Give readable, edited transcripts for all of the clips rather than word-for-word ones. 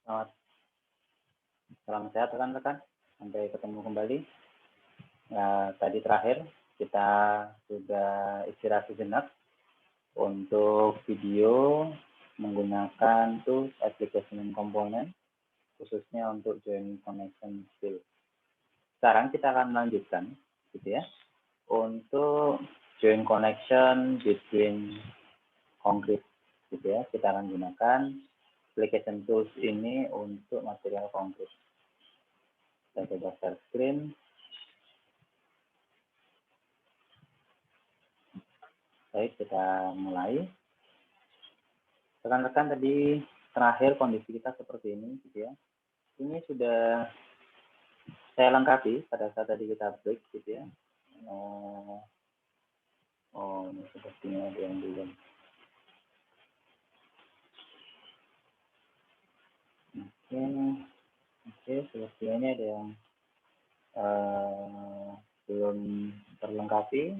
Selamat, salam sehat rekan-rekan. Sampai ketemu kembali. Nah, tadi terakhir kita sudah istirahat sejenak untuk video menggunakan tools, application, dan komponen, khususnya untuk join connection skill. Sekarang kita akan melanjutkan, gitu ya, untuk join connection between concrete, gitu ya. Kita akan gunakan application tools ini untuk material konkret. Kita coba share screen. Baik, kita mulai. Rekan-rekan, tadi terakhir kondisi kita seperti ini, gitu ya. Ini sudah saya lengkapi pada saat tadi kita break, gitu ya. Ini sepertinya ada yang belum. Oke, sepertinya ini ada yang belum terlengkapi.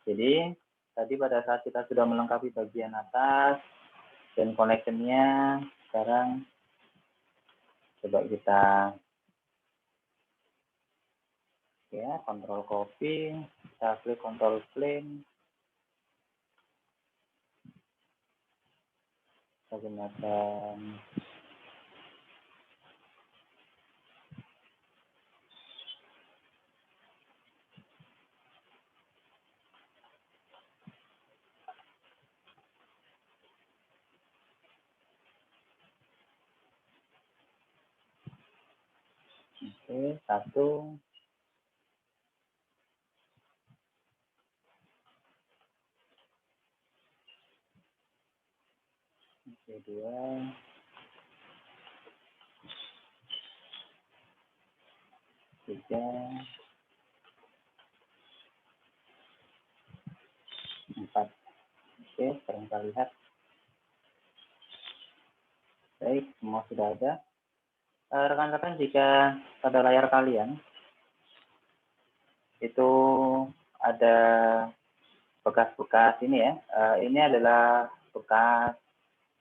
Jadi tadi pada saat kita sudah melengkapi bagian atas dan connection-nya, sekarang coba kita ya control copy, kita klik control plain, kita gunakan satu, dua, tiga, empat. Oke, sekarang kita lihat. Baik, semua sudah ada. Rekan-rekan, jika pada layar kalian itu ada bekas-bekas ini ya, ini adalah bekas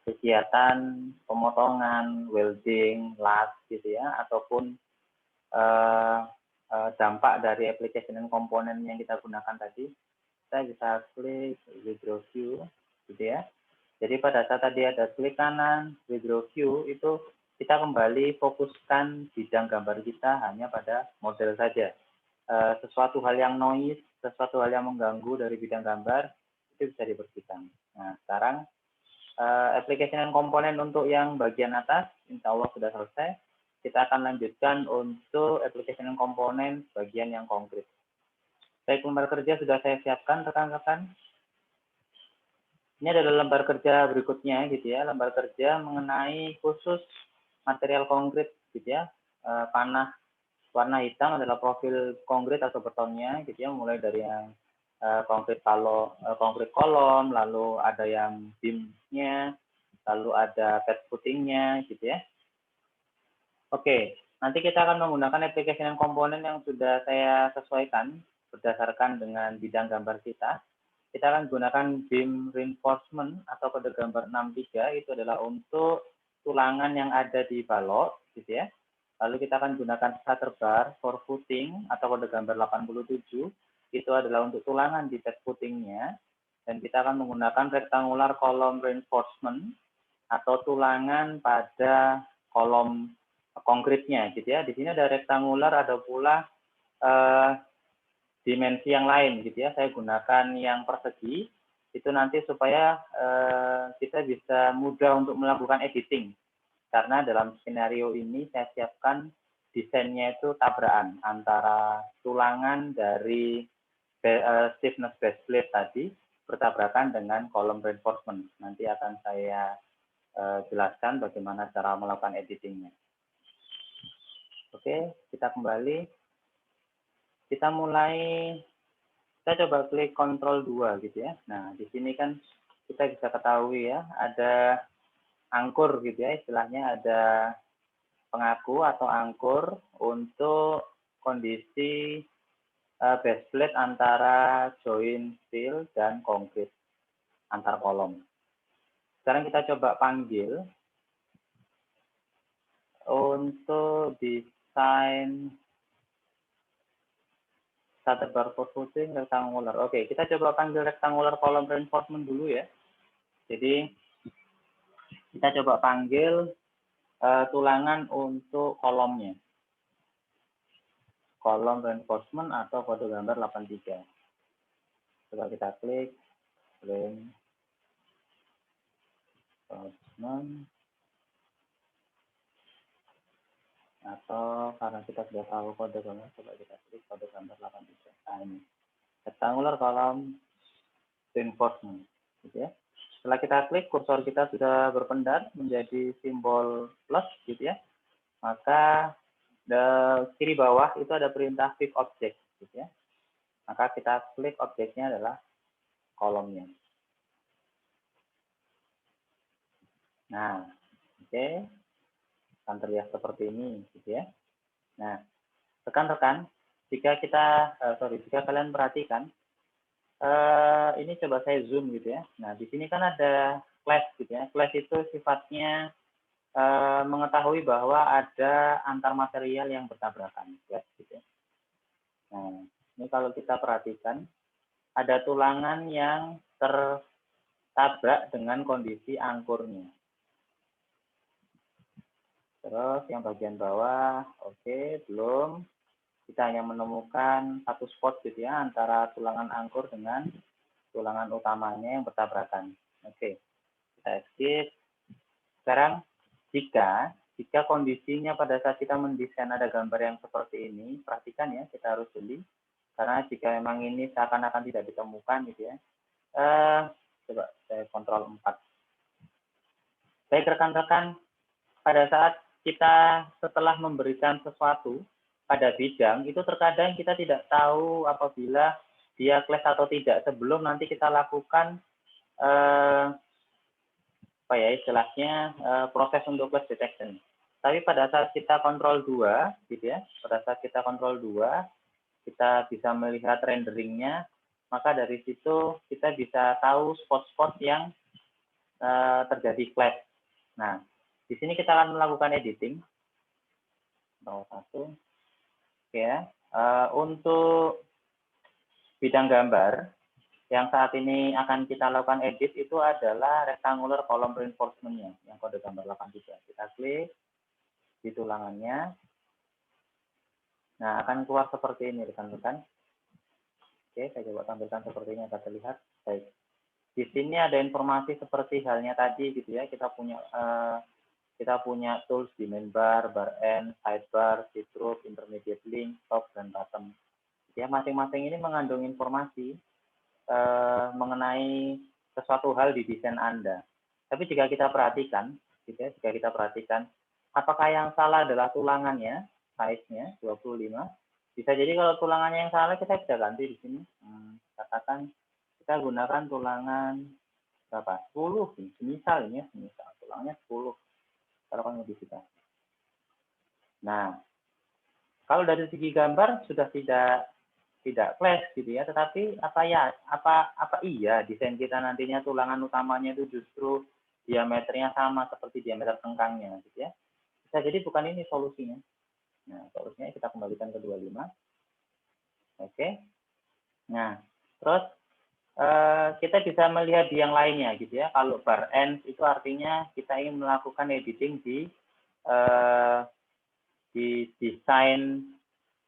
kegiatan pemotongan, welding, las gitu ya, ataupun dampak dari application dan komponen yang kita gunakan tadi. Saya bisa klik withdraw view gitu ya. Jadi pada saat tadi ada klik kanan withdraw view, itu kita kembali fokuskan bidang gambar kita hanya pada model saja. Sesuatu hal yang noise, sesuatu hal yang mengganggu dari bidang gambar itu bisa dibersihkan. Nah, sekarang application dan komponen untuk yang bagian atas insya Allah sudah selesai. Kita akan lanjutkan untuk application dan komponen bagian yang konkret. Baik, lembar kerja sudah saya siapkan rekan-rekan. Ini adalah lembar kerja berikutnya gitu ya, lembar kerja mengenai khusus material konkret gitu ya. Panah warna hitam adalah profil konkret atau betonnya gitu ya, mulai dari yang konkret kolom, lalu ada yang beam-nya, lalu ada pad footing-nya gitu ya. Oke, nanti kita akan menggunakan application dan komponen yang sudah saya sesuaikan berdasarkan dengan bidang gambar kita. Kita akan gunakan beam reinforcement atau kode gambar 63, itu adalah untuk tulangan yang ada di balok gitu ya. Lalu kita akan gunakan starter bar for footing atau kode gambar 87, itu adalah untuk tulangan di pad footing-nya. Dan kita akan menggunakan rectangular column reinforcement atau tulangan pada kolom konkretnya gitu ya. Di sini ada rectangular, ada pula dimensi yang lain gitu ya. Saya gunakan yang persegi itu nanti supaya kita bisa mudah untuk melakukan editing, karena dalam skenario ini saya siapkan desainnya itu tabrakan antara tulangan dari stiffness base plate tadi bertabrakan dengan kolom reinforcement. Nanti akan saya jelaskan bagaimana cara melakukan editingnya. Oke, kita kembali. Kita mulai, kita coba klik Ctrl 2 gitu ya. Nah, di sini kan kita bisa ketahui ya, ada angkur gitu ya, istilahnya ada pengaku atau angkur untuk kondisi base plate antara join steel dan konkret antar kolom. Sekarang kita coba panggil untuk desain starter bar for footing rectangular. Oke, kita coba panggil rectangular column reinforcement dulu ya. Jadi kita coba panggil tulangan untuk kolomnya. Kolom reinforcement atau kode gambar 83. Coba kita klik reinforcement, atau karena kita sudah tahu kode gambar, coba kita klik kode gambar 83. Nah, ini rectangular column reinforcement, gitu ya. Setelah kita klik, kursor kita sudah berpendar menjadi simbol plus, gitu ya. Maka di kiri bawah itu ada perintah pick object, gitu ya. Maka kita klik objeknya adalah kolomnya. Nah, oke, akan terlihat seperti ini, gitu ya. Nah, rekan-rekan, jika kalian perhatikan, ini coba saya zoom gitu ya. Nah, di sini kan ada class gitu ya. Class itu sifatnya mengetahui bahwa ada antar material yang bertabrakan, class gitu ya. Nah, ini kalau kita perhatikan, ada tulangan yang tertabrak dengan kondisi angkurnya. Terus yang bagian bawah, oke, belum. Kita hanya menemukan satu spot gitu ya, antara tulangan angkur dengan tulangan utamanya yang bertabrakan. Oke, kita skip. Sekarang, jika kondisinya pada saat kita mendesain ada gambar yang seperti ini, perhatikan ya, kita harus jeli. Karena jika memang ini seakan-akan tidak ditemukan gitu ya. Coba saya kontrol 4. Baik rekan-rekan, pada saat kita setelah memberikan sesuatu pada bidang, itu terkadang kita tidak tahu apabila dia clash atau tidak sebelum nanti kita lakukan istilahnya proses untuk clash detection. Tapi pada saat kita kontrol 2, gitu ya, pada saat kita kontrol 2, kita bisa melihat renderingnya, maka dari situ kita bisa tahu spot-spot yang terjadi clash. Nah, di sini kita akan melakukan editing. Nomor 1. Oke ya. Untuk bidang gambar yang saat ini akan kita lakukan edit itu adalah rectangular column reinforcement-nya yang kode gambar 83. Kita klik di tulangannya. Nah, akan keluar seperti ini rekan-rekan. Oke, saya coba tampilkan seperti ini agar terlihat. Baik. Di sini ada informasi seperti halnya tadi gitu ya. Kita punya tools di main bar, bar end, sidebar, citrus, intermediate link, top, dan bottom. Ya, masing-masing ini mengandung informasi mengenai sesuatu hal di desain Anda. Tapi jika kita perhatikan, gitu ya, apakah yang salah adalah tulangannya, size-nya 25. Bisa jadi kalau tulangannya yang salah kita bisa ganti di sini. Katakan kita gunakan tulangan berapa? 10, misal ini ya, misal tulangnya 10. Kalau modifikasi. Nah, kalau dari segi gambar sudah tidak clash gitu ya, tetapi apa iya desain kita nantinya tulangan utamanya itu justru diameternya sama seperti diameter tengkangnya gitu ya. Bisa jadi bukan ini solusinya. Nah, solusinya kita kembalikan ke 25. Oke. Nah, terus kita bisa melihat di yang lainnya gitu ya. Kalau bar end itu artinya kita ingin melakukan editing di desain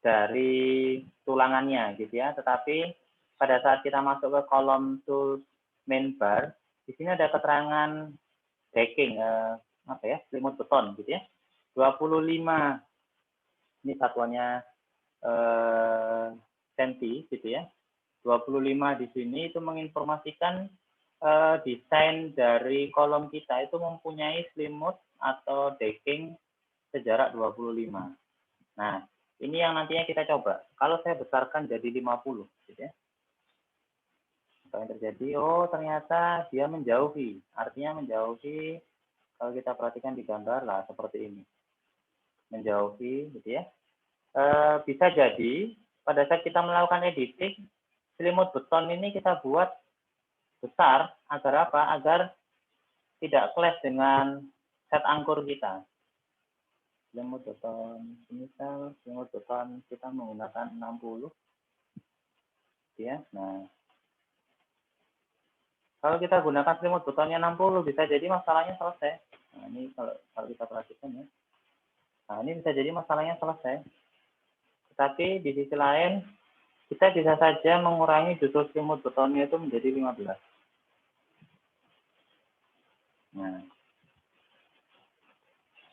dari tulangannya gitu ya. Tetapi pada saat kita masuk ke kolom tools main bar, di sini ada keterangan decking selimut beton gitu ya. 25 ini satuannya senti gitu ya. 25 di sini itu menginformasikan desain dari kolom kita itu mempunyai selimut atau decking sejarak 25. Nah, ini yang nantinya kita coba. Kalau saya besarkan jadi 50, gitu ya. Apa yang terjadi? Oh, ternyata dia menjauhi. Artinya menjauhi, kalau kita perhatikan di gambar lah, seperti ini. Menjauhi, gitu ya. Bisa jadi, pada saat kita melakukan editing, selimut beton ini kita buat besar, agar apa? Agar tidak clash dengan set angkur kita. selimut beton, misal selimut beton kita menggunakan 60, ya. Nah, kalau kita gunakan selimut betonnya 60, bisa jadi masalahnya selesai. Nah, ini kalau kita perhatikan ya. Nah, ini bisa jadi masalahnya selesai. Tetapi di sisi lain, kita bisa saja mengurangi justru selimut betonnya itu menjadi 15. Nah,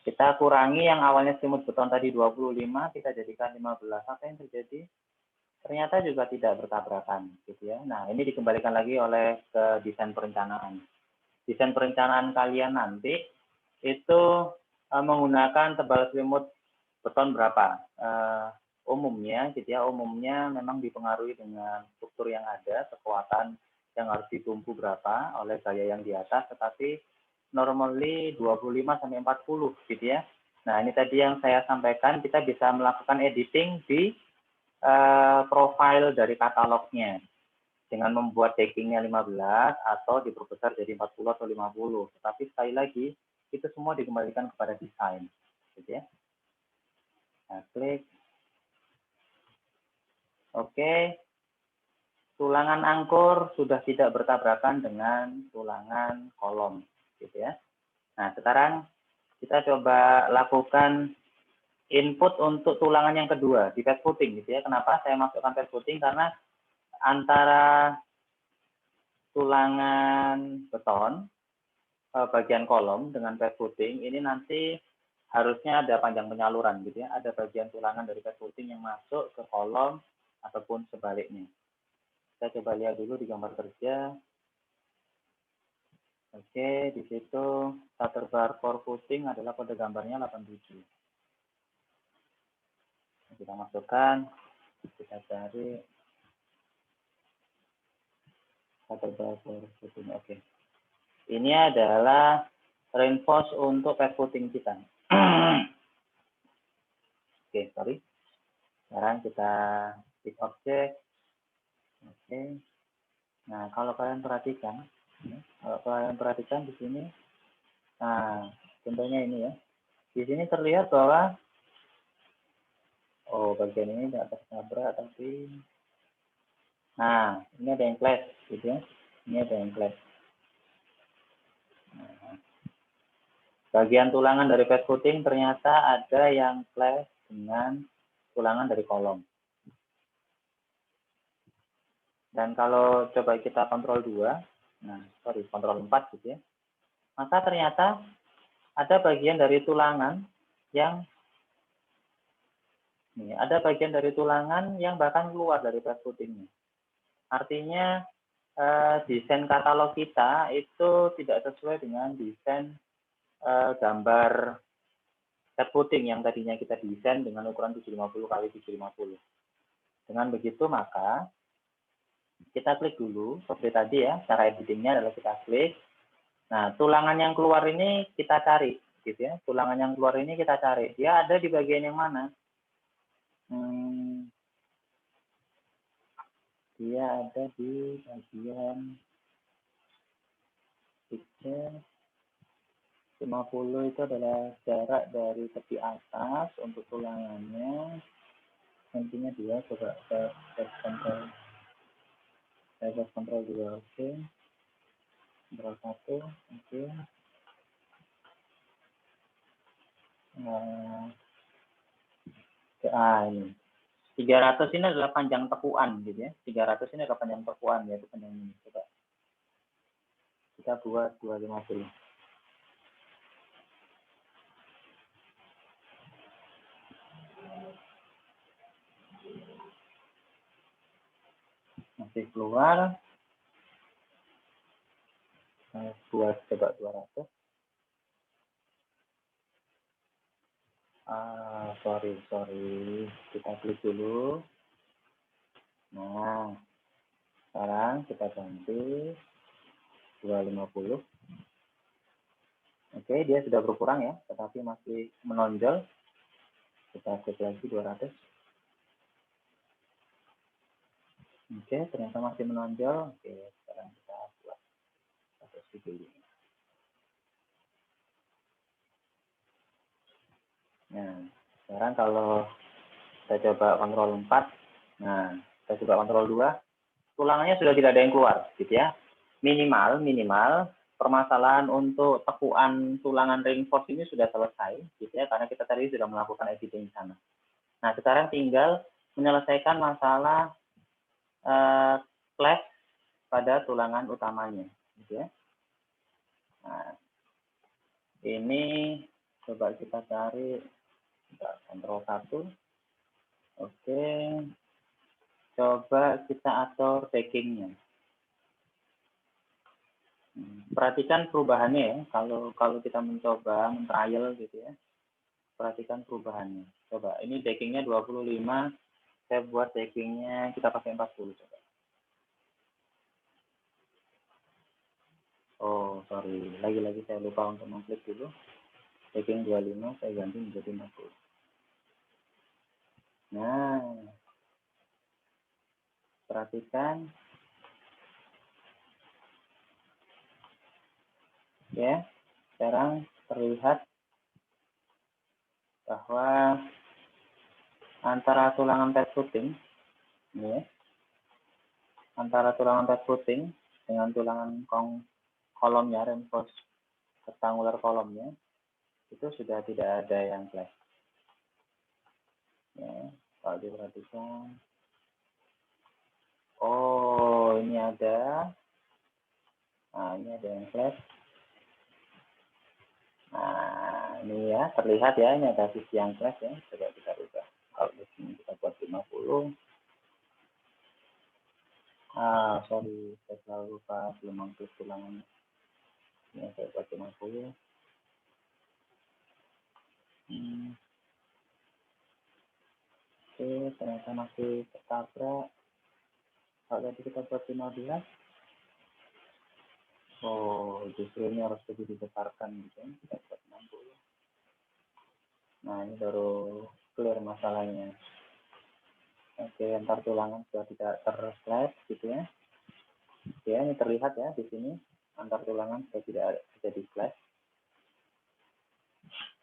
kita kurangi yang awalnya selimut beton tadi 25, kita jadikan 15. Apa yang terjadi? Ternyata juga tidak bertabrakan, gitu ya. Nah, ini dikembalikan lagi oleh ke desain perencanaan. Desain perencanaan kalian nanti itu menggunakan tebal selimut beton berapa? Umumnya, gitu ya, umumnya memang dipengaruhi dengan struktur yang ada, kekuatan yang harus ditumpu berapa oleh gaya yang di atas, tetapi normally 25 sampai 40, gitu ya. Nah, ini tadi yang saya sampaikan, kita bisa melakukan editing di profil dari katalognya dengan membuat deckingnya 15 atau diperbesar jadi 40 atau 50. Tetapi sekali lagi, itu semua dikembalikan kepada desain, gitu ya. Nah, klik. Oke. Tulangan angkur sudah tidak bertabrakan dengan tulangan kolom, gitu ya. Nah, sekarang kita coba lakukan input untuk tulangan yang kedua di pad footing, gitu ya. Kenapa saya masukkan pad footing? Karena antara tulangan beton bagian kolom dengan pad footing ini nanti harusnya ada panjang penyaluran, gitu ya. Ada bagian tulangan dari pad footing yang masuk ke kolom ataupun sebaliknya. Kita coba lihat dulu di gambar kerja. Oke, di situ starter bar for footing adalah kode gambarnya 87. Kita masukkan, kita cari starter bar for footing. Oke. Ini adalah reinforce untuk pad footing kita. Oke, sorry. Sekarang kita klik objek. Oke. Nah, kalau kalian perhatikan di sini, nah, contohnya ini ya. Di sini terlihat bahwa bagian ini tidak tertabrak, tapi nah, ini ada yang clash, gitu ya. Ini ada yang clash. Nah, bagian tulangan dari pad footing ternyata ada yang clash dengan tulangan dari kolom. Dan kalau coba kita kontrol 2, kontrol 4 gitu ya, maka ternyata ada bagian dari tulangan yang bahkan keluar dari pad footingnya. Artinya desain katalog kita itu tidak sesuai dengan desain gambar pad footing yang tadinya kita desain dengan ukuran 750 kali 750. Dengan begitu maka kita klik dulu seperti tadi ya, cara editingnya adalah kita klik. Nah, tulangan yang keluar ini kita cari, gitu ya. Tulangan yang keluar ini kita cari. Dia ada di bagian yang mana? Dia ada di bagian picture 50 itu adalah jarak dari tepi atas untuk tulangannya. Intinya dia coba kontrol 2, oke. Kontrol 1, oke. Ini 300 ini adalah panjang tekuan, gitu ya. 300 ini adalah panjang tekuan, yaitu panjang ini. Coba kita buat 250. Masih keluar. Buat coba 200. Sorry. Kita klik dulu. Nah, sekarang kita ganti 250. Oke, dia sudah berkurang ya, tetapi masih menonjol. Kita klik lagi 200. Oke, ternyata masih menonjol. Oke, sekarang kita buat 100 dulu. Nah, sekarang kalau kita coba kontrol 4, nah, kita coba kontrol 2, tulangannya sudah tidak ada yang keluar, gitu ya. Minimal permasalahan untuk tekuan tulangan reinforce ini sudah selesai, gitu ya, karena kita tadi sudah melakukan editing di sana. Nah, sekarang tinggal menyelesaikan masalah clasp pada tulangan utamanya, gitu ya. Nah, ini coba kita cari kontrol 1. Oke, coba kita atur backingnya. Perhatikan perubahannya ya, kalau kita mencoba men-trial gitu ya, perhatikan perubahannya. Coba, ini backingnya 25, saya buat backingnya kita pakai 40 coba. Oh, sorry, lagi-lagi saya lupa untuk mengklik dulu. Backing 25, saya ganti menjadi 50. Nah, perhatikan. Ya, sekarang terlihat bahwa antara tulangan pet footing, ya, antara tulangan pet footing dengan tulangan kolomnya, reinforce rectangular kolomnya, itu sudah tidak ada yang flash. Ya, kalau diperhatikan, oh ini ada, nah ini ada yang flash. Nah ini ya terlihat ya, ini ada sisi yang flash ya, coba kita rubah. Kalau di sini kita buat 50. Sorry, saya selalu lupa belum mengklik tulangannya. Ini saya buat 50. Oke, ternyata masih tertabrak. Kalau tadi kita buat 15. Oh, justru ini harus lebih dibesarkan gitu. Kita buat 60. Nah, ini baru clear masalahnya. Oke, antar tulangan sudah tidak terslide gitu ya. Oke, ini terlihat ya di sini. Antar tulangan sudah tidak jadi flash.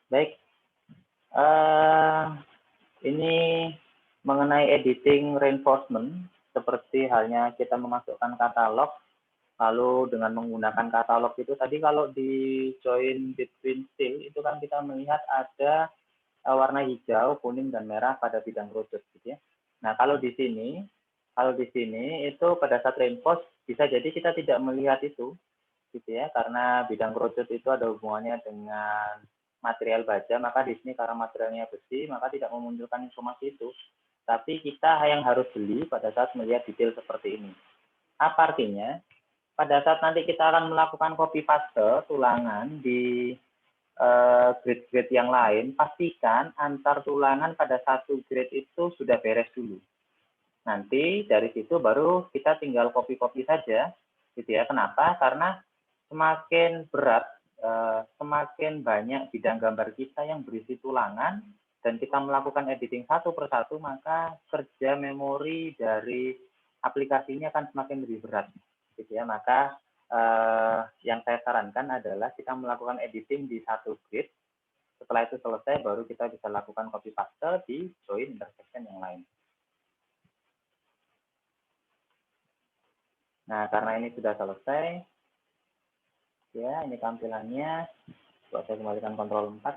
Baik. Ini mengenai editing reinforcement, seperti halnya kita memasukkan katalog, lalu dengan menggunakan katalog itu tadi kalau di join between steel itu kan kita melihat ada warna hijau, kuning, dan merah pada bidang kerucut gitu ya. Nah kalau di sini itu pada saat reinforce bisa jadi kita tidak melihat itu gitu ya, karena bidang kerucut itu ada hubungannya dengan material baja, maka di sini karena materialnya besi, maka tidak memunculkan informasi itu. Tapi kita yang harus beli pada saat melihat detail seperti ini. Apa artinya? Pada saat nanti kita akan melakukan copy paste tulangan di grade-grade yang lain, pastikan antar tulangan pada satu grade itu sudah beres dulu. Nanti dari situ baru kita tinggal copy-copy saja, gitu ya. Kenapa? Karena semakin berat, semakin banyak bidang gambar kita yang berisi tulangan, dan kita melakukan editing satu persatu, maka kerja memori dari aplikasi ini akan semakin lebih berat, gitu ya. Maka yang saya sarankan adalah kita melakukan editing di satu grid. Setelah itu selesai, baru kita bisa lakukan copy paste di join intersection yang lain. Nah, karena ini sudah selesai, ya, ini tampilannya. Coba saya kembalikan kontrol 4.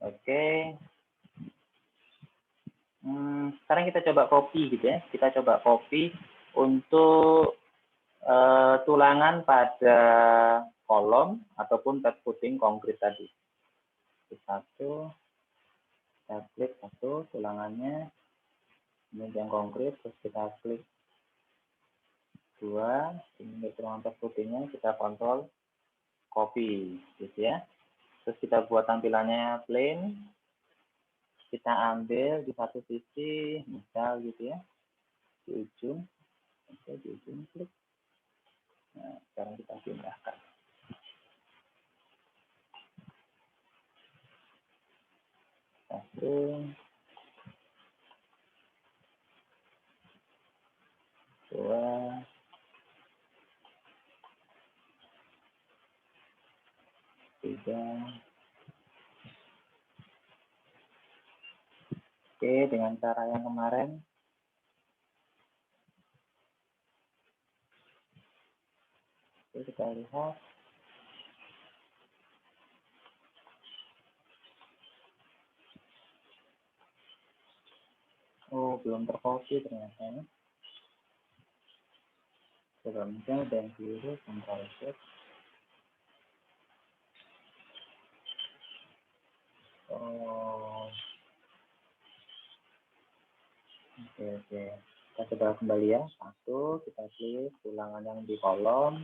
Oke. Sekarang kita coba copy gitu ya. Kita coba copy untuk tulangan pada kolom ataupun pet footing konkret tadi. Satu, kita klik satu tulangannya, ini yang konkret, terus kita klik 2, ini tulangan pet footingnya, kita kontrol copy gitu ya. Terus kita buat tampilannya plain, kita ambil di satu sisi, misal gitu ya, di ujung, oke, di ujung klik. Nah, sekarang kita pindahkan. Satu, dua, tiga, Oke, dengan cara yang kemarin. Oke, kita lihat. Oh, belum tercopy ternyata. Sebelumnya dan biru, Ctrl Z. Oh, oke. Kita coba kembali ya. 1, kita klik ulangan yang di kolom.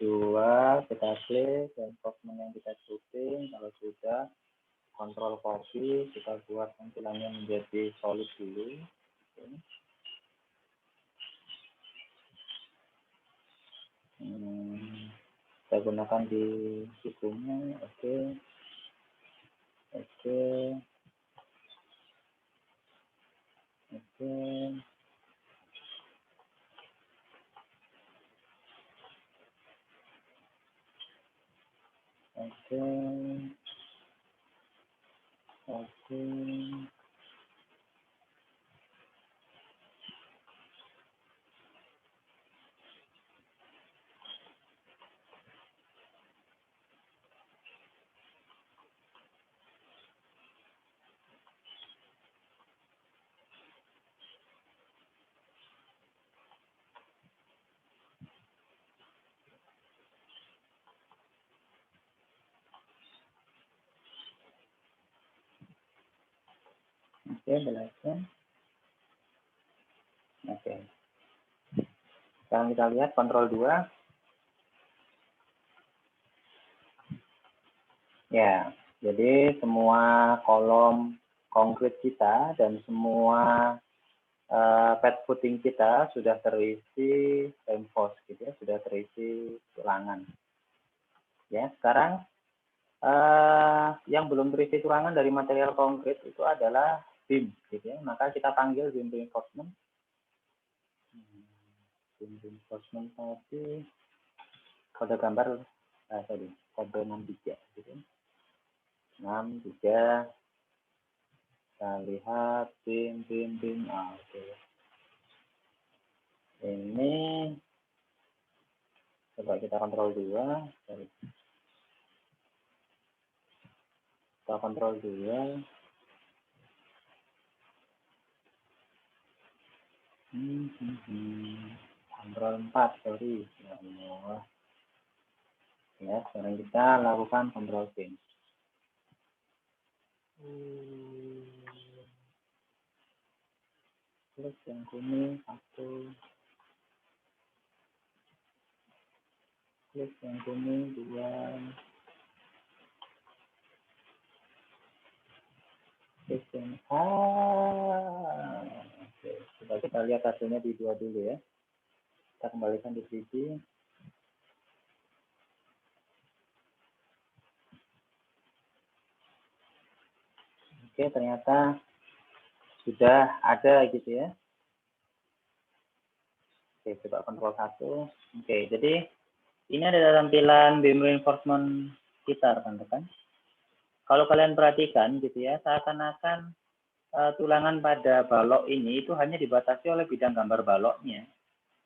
2, kita klik reinforcement yang kita syuting. Kalau sudah, kontrol copy, kita buat tampilannya menjadi solid dulu. Oke. Kita gunakan di bukunya. Oke. Belajar. Oke. Sekarang kita lihat kontrol 2. Ya, jadi semua kolom konkret kita dan semua pad footing kita sudah terisi reinforce gitu ya, sudah terisi tulangan. Ya, sekarang yang belum terisi tulangan dari material konkret itu adalah beam gitu ya. Maka kita panggil beam reinforcement. Beam reinforcement tadi kode gambar kode 63 gitu. 63. Kita lihat beam. Oke. Ini coba kita kontrol 2. Kita kontrol 2. Kontrol 4, sorry. Ya Allah. Ya, sekarang kita lakukan kontrol V. Klik yang kuning 1. Klik yang kuning 2. Klik yang oke, coba kita lihat hasilnya di 2 dulu ya. Kita kembalikan di 3D. Oke, ternyata sudah ada gitu ya. Oke, coba kontrol 1. Oke, jadi ini adalah tampilan beam reinforcement kita, rekan-rekan. Kalau kalian perhatikan gitu ya, seakan-akan tulangan pada balok ini itu hanya dibatasi oleh bidang gambar baloknya.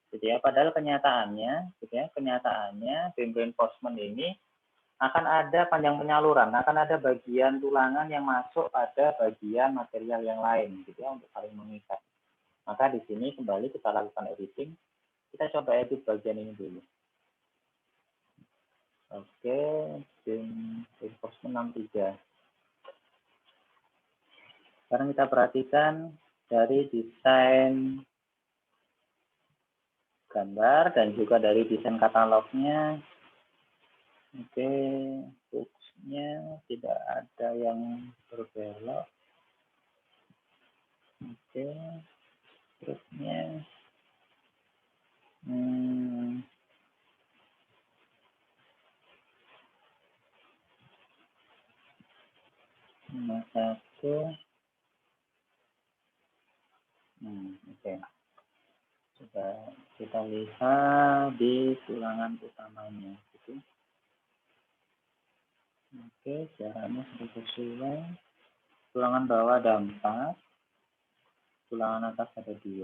Gitu ya. Padahal kenyataannya, gitu ya, beam reinforcement ini akan ada panjang penyaluran, akan ada bagian tulangan yang masuk pada bagian material yang lain, gitu ya, untuk saling mengikat. Maka di sini kembali kita lakukan editing. Kita coba edit bagian ini dulu. Oke, beam reinforcement 63. Sekarang kita perhatikan dari desain gambar dan juga dari desain katalognya. Oke, boxnya tidak ada yang berbelok. Oke, terusnya nomor 1. Oke. Coba kita lihat di tulangan utamanya. Gitu. Oke, caranya sudah sesuai. tulangan bawah ada 4, tulangan atas ada 2.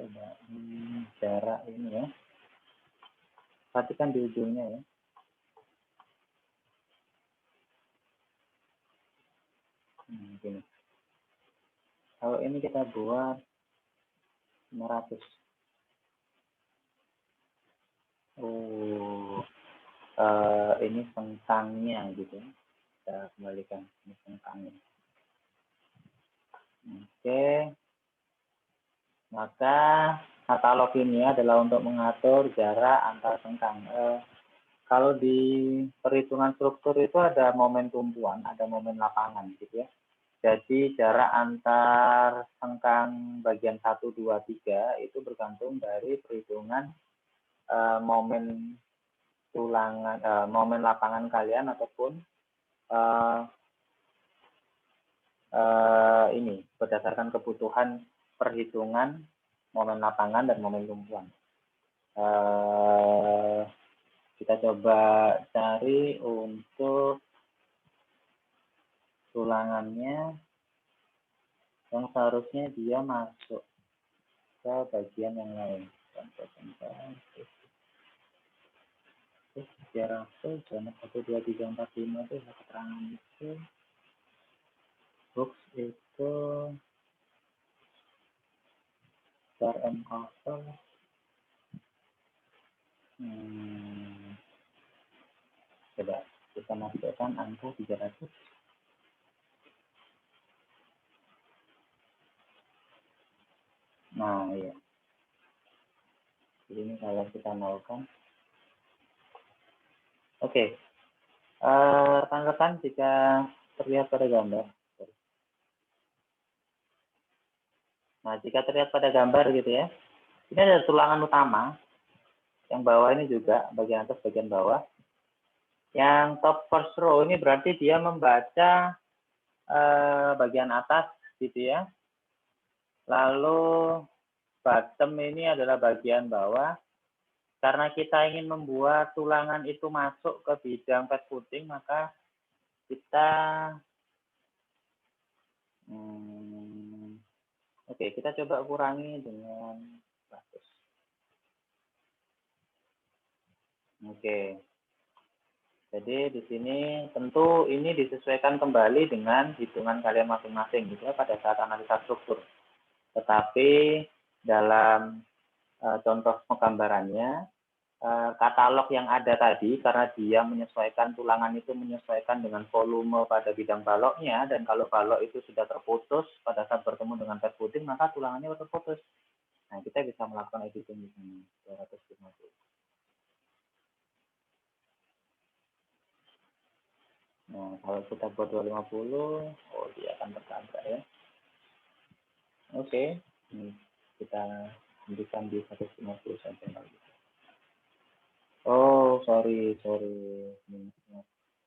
Coba jarak ini ya. Perhatikan di ujungnya ya. Gini. Kalau ini kita buat 500. Ini sengkangnya gitu. Kita kembalikan ini sengkangnya. Oke. Maka katalog ini adalah untuk mengatur jarak antar sengkang. Kalau di perhitungan struktur itu ada momen tumpuan, ada momen lapangan gitu ya. Jadi jarak antar sengkang bagian 1, 2, 3 itu bergantung dari perhitungan momen tulangan, momen lapangan kalian ataupun ini berdasarkan kebutuhan perhitungan momen lapangan dan momen tumpuan. Kita coba cari untuk tulangannya yang seharusnya dia masuk ke bagian yang lain. Sejarah zona 1, 2, 3, 4, 5 itu keterangan itu. Box itu start and cover. Coba kita masukkan angka 300. Nah, iya. Jadi ini kalau kita nolkan. Oke. Rekan-rekan jika terlihat pada gambar. Nah, jika terlihat pada gambar gitu ya. Ini ada tulangan utama. Yang bawah ini juga, bagian atas, bagian bawah. Yang top first row ini berarti dia membaca bagian atas gitu ya. Lalu bottom ini adalah bagian bawah. Karena kita ingin membuat tulangan itu masuk ke bidang pet footing, maka kita oke, kita coba kurangi dengan 100. Oke. Jadi di sini tentu ini disesuaikan kembali dengan hitungan kalian masing-masing gitu ya pada saat analisa struktur. Tetapi dalam contoh penggambarannya, katalog yang ada tadi karena dia menyesuaikan tulangan itu menyesuaikan dengan volume pada bidang baloknya, dan kalau balok itu sudah terputus pada saat bertemu dengan pet footing maka tulangannya terputus. Nah, kita bisa melakukan editing di sini 250. Nah, kalau kita buat 250, oh dia akan tertabrak ya. Oke, ini kita hentikan di 150 cm lagi. Oh, sorry.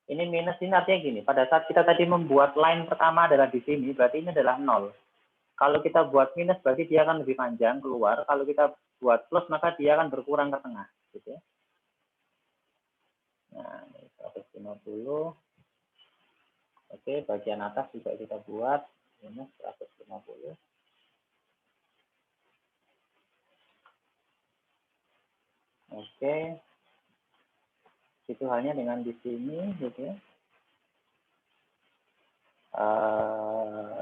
Ini minus ini artinya gini, pada saat kita tadi membuat line pertama adalah di sini, berarti ini adalah 0. Kalau kita buat minus, berarti dia akan lebih panjang keluar. Kalau kita buat plus, maka dia akan berkurang ke tengah. Gitu ya. Nah, ini 150. Oke, bagian atas juga kita buat minus 150. Oke. Itu halnya dengan di sini, gitu ya.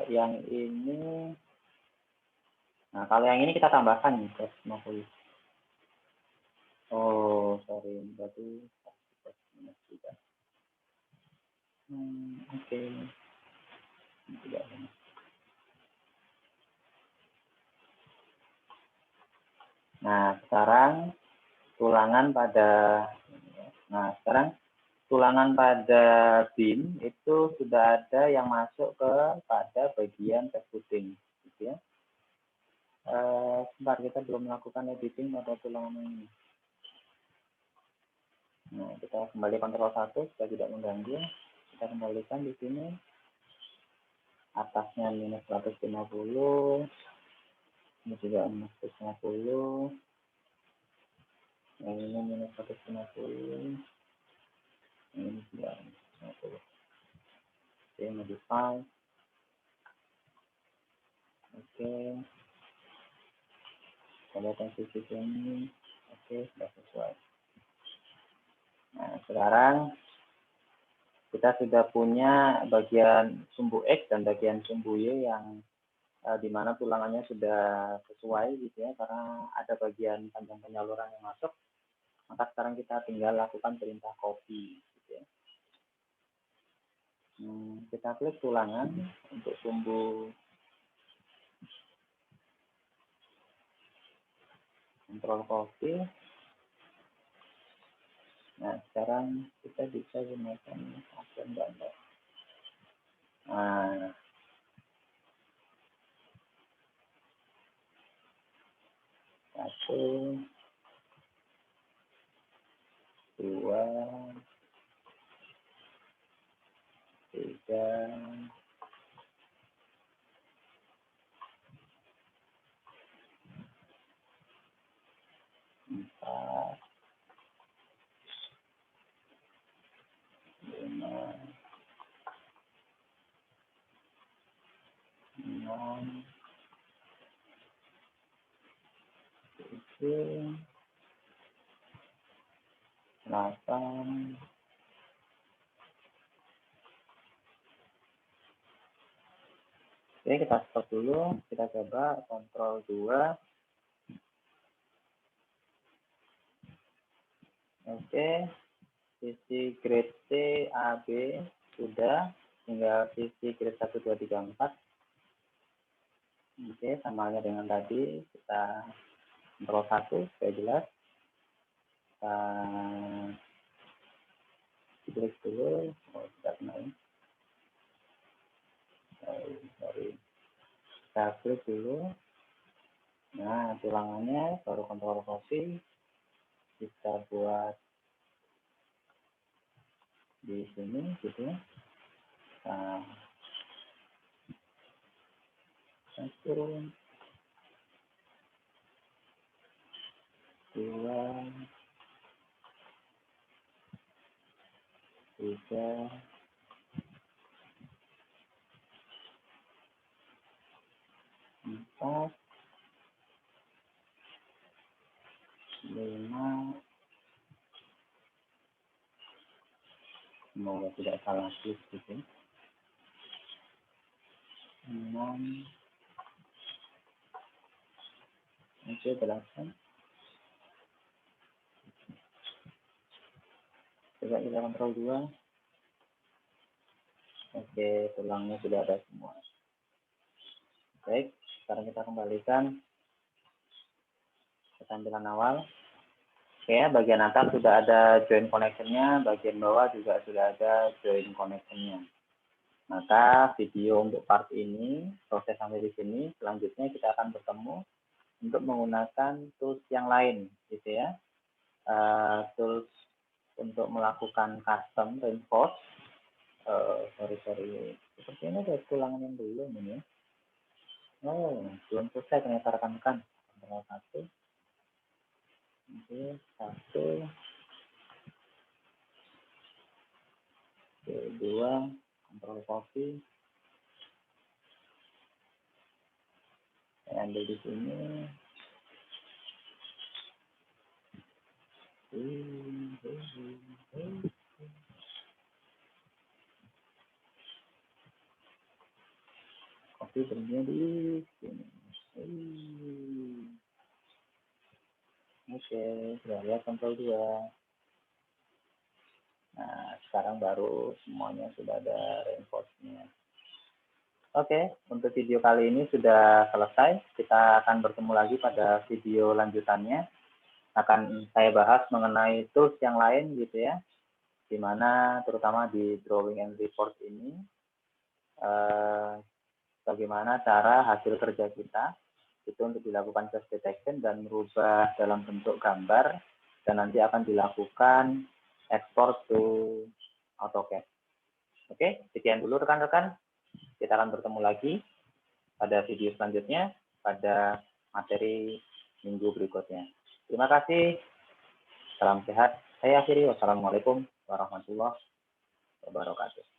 Yang ini, nah kalau yang ini kita tambahkan nih 150. Oh, sorry, berarti minus juga. Oke. Tidak. Nah, sekarang tulangan pada beam itu sudah ada yang masuk pada bagian pet footing, gitu ya. Sebentar, kita belum melakukan editing pada tulangan ini. Nah, kita kembali kontrol 1 supaya tidak mengganggu. Kita kembalikan di sini. Atasnya minus 150. Ini juga minus 150. Yang ini minus 150. Ini 950. Oke, modify. Oke. Kelihatan sisi ini. Oke, sudah sesuai. Nah, sekarang kita sudah punya bagian sumbu X dan bagian sumbu Y yang di mana tulangannya sudah sesuai gitu ya, karena ada bagian panjang penyaluran yang masuk. Maka sekarang kita tinggal lakukan perintah copy gitu ya. Kita klik tulangan untuk sumbu, Ctrl copy. Nah, sekarang kita bisa gunakan aksen gambar. Nah, satu, dua, tiga, empat, lima, enam, tujuh, 8. Oke, kita stop dulu. Kita coba Ctrl 2. Oke, sisi grade C, A, B sudah. Tinggal sisi grade 1, 2, 3, 4. Oke, sama halnya dengan tadi. Kita Ctrl 1 supaya jelas. Kita klik dulu. Oh, tidak kena. Sorry. Kita klik dulu. Nah, tulangannya baru Ctrl copy. Kita buat di sini gitu ya. Nah, satu, dua, tiga, empat, lima, semoga tidak salah klik gitu. 6, oke, 8. Coba kita Ctrl 2. Oke, tulangnya sudah ada semua. Baik, sekarang kita kembalikan ke tampilan awal. Oke, bagian atas sudah ada join connection-nya, bagian bawah juga sudah ada join connection-nya. Maka video untuk part ini, proses sampai di sini, selanjutnya kita akan bertemu untuk menggunakan tools yang lain, gitu ya. Tools untuk melakukan custom reinforce. Sorry. Sepertinya ada tulangan yang belum ini. Oh, belum selesai ternyata rekan-rekan. Ctrl 1. Oke, 1. Oke, 2. Ctrl copy. Saya ambil di sini. Copy berikutnya di sini. Oke, sudah lihat Ctrl 2. Nah, sekarang baru semuanya sudah ada reinforce-nya. Oke, untuk video kali ini sudah selesai. Kita akan bertemu lagi pada video lanjutannya. Akan saya bahas mengenai tools yang lain gitu ya. Di mana terutama di drawing and report ini, bagaimana cara hasil kerja kita itu untuk dilakukan face detection dan merubah dalam bentuk gambar, dan nanti akan dilakukan export to AutoCAD. Oke, sekian dulu rekan-rekan. Kita akan bertemu lagi pada video selanjutnya pada materi minggu berikutnya. Terima kasih. Salam sehat. Saya akhiri. Wassalamualaikum warahmatullahi wabarakatuh.